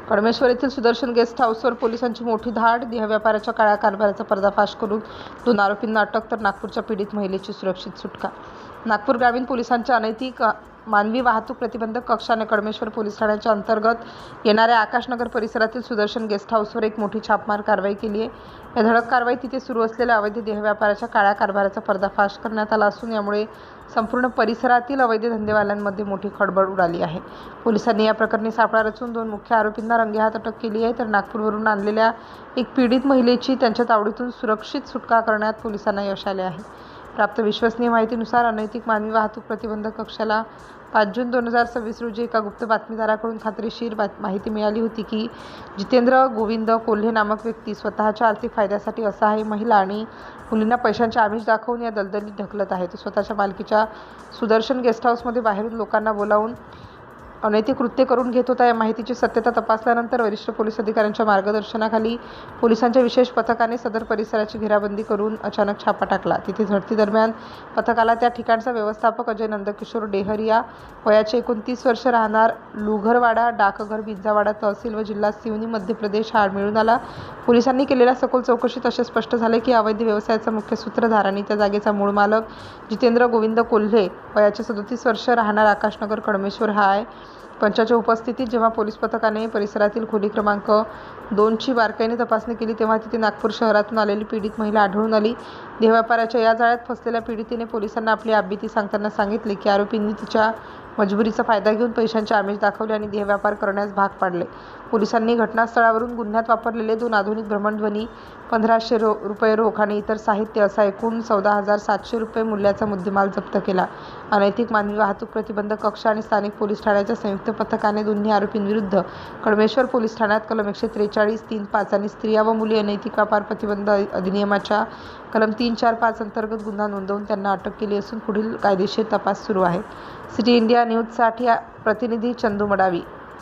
कडमेश्वर येथील सुदर्शन गेस्ट हाऊसवर पोलिसांची मोठी धाड. देह व्यापाराच्या काळ्या कारभाराचा पर्दाफाश करून 2 आरोपींना अटक, तर नागपूरच्या पीडित महिलेची सुरक्षित सुटका. नागपूर ग्रामीण पोलिसांच्या अनैतिक मानवी वाहतूक प्रतिबंधक कक्षाने कडमेश्वर पोलीस ठाण्याच्या अंतर्गत येणाऱ्या आकाशनगर परिसरातील सुदर्शन गेस्ट हाऊसवर एक मोठी छापमार कारवाई केली आहे. या धडक कारवाईत तिथे सुरू असलेल्या अवैध देह व्यापाराच्या काळ्या कारभाराचा पर्दाफाश करण्यात आला असून यामुळे संपूर्ण परिसरातील अवैध धंदेवाल्यांमध्ये मोठी खळबळ उडाली आहे. पोलिसांनी या प्रकरणी सापळा रचून 2 मुख्य आरोपींना रंगेहात अटक केली आहे, तर नागपूरवरून आणलेल्या एक पीडित महिलेची त्यांच्या तावडीतून सुरक्षित सुटका करण्यात पोलिसांना यश आले आहे. प्राप्त विश्वसनीय माहितीनुसार अनैतिक मानवी वाहतूक प्रतिबंधक कक्षाला 5 जून 2026 रोजी एका गुप्त बातमीदाराकडून खात्रीशीर माहिती मिळाली होती की जितेंद्र गोविंद कोल्हे नामक व्यक्ती स्वतःच्या आर्थिक फायद्यासाठी असहाय्य महिला आणि मुलींना पैशांचे आमिष दाखवून या दलदलीत ढकलत आहे. तो स्वतःच्या मालकीच्या सुदर्शन गेस्ट हाऊसमध्ये बाहेरून लोकांना बोलावून अनैतिक कृत्य करून घेत होता. या माहितीची सत्यता तपासल्यानंतर वरिष्ठ पोलीस अधिकाऱ्यांच्या मार्गदर्शनाखाली पोलिसांच्या विशेष पथकाने सदर परिसराची घेराबंदी करून अचानक छापा टाकला. तिथे झडती दरम्यान पथकाला त्या ठिकाणचा व्यवस्थापक अजय नंदकिशोर डेहरिया वयाचे 29 वर्ष, राहणार लुघरवाडा, डाकघर बिंजावाडा, तहसील व जिल्हा सिवनी, मध्य प्रदेश हा मिळून आला. पोलिसांनी केलेल्या सखोल चौकशीत असे स्पष्ट झाले की अवैध व्यवसायाचा मुख्य सूत्रधार आणि त्या जागेचा मूळ मालक जितेंद्र गोविंद कोल्हे वयाचे 37 वर्ष, राहणार आकाशनगर, कडमेश्वर हा आहे. पंचाच्या उपस्थितीत जेव्हा पोलीस पथकाने परिसरातील खोली क्रमांक 2ची बारकाईने तपासणी केली तेव्हा तिथे नागपूर शहरातून आलेली पीडित महिला आढळून आली. देह व्यापाराच्या या जाळ्यात फसलेल्या पीडितेने पोलिसांना आपली आपबीती सांगताना सांगितले की आरोपींनी तिच्या मजबुरीचा फायदा घेऊन पैशांचे आमिष दाखवले आणि देह व्यापार करण्यास भाग पाडले. पोलिसांनी घटनास्थळावरून गुन्ह्यात वापरलेले 2 आधुनिक भ्रमणध्वनी, 1500 रुपये रोख आणि इतर साहित्य असा एकूण 14,700 रुपये मूल्याचा मुद्देमाल जप्त केला. अनैतिक मानवी वाहतूक प्रतिबंधक कक्ष आणि स्थानिक पोलीस ठाण्याच्या संयुक्त पथकाने दोन्ही आरोपींविरुद्ध कडमेश्वर पोलीस ठाण्यात कलम 143, 3.5 आणि स्त्रिया व मुली अनैतिक व्यापार प्रतिबंध अधिनियमाच्या कलम 345 अंतर्गत गुन्हा नोंदवून त्यांना अटक केली असून पुढील कायदेशीर तपास सुरू आहे. सिटी इंडिया न्यूजसाठी प्रतिनिधी चंदू मडावी.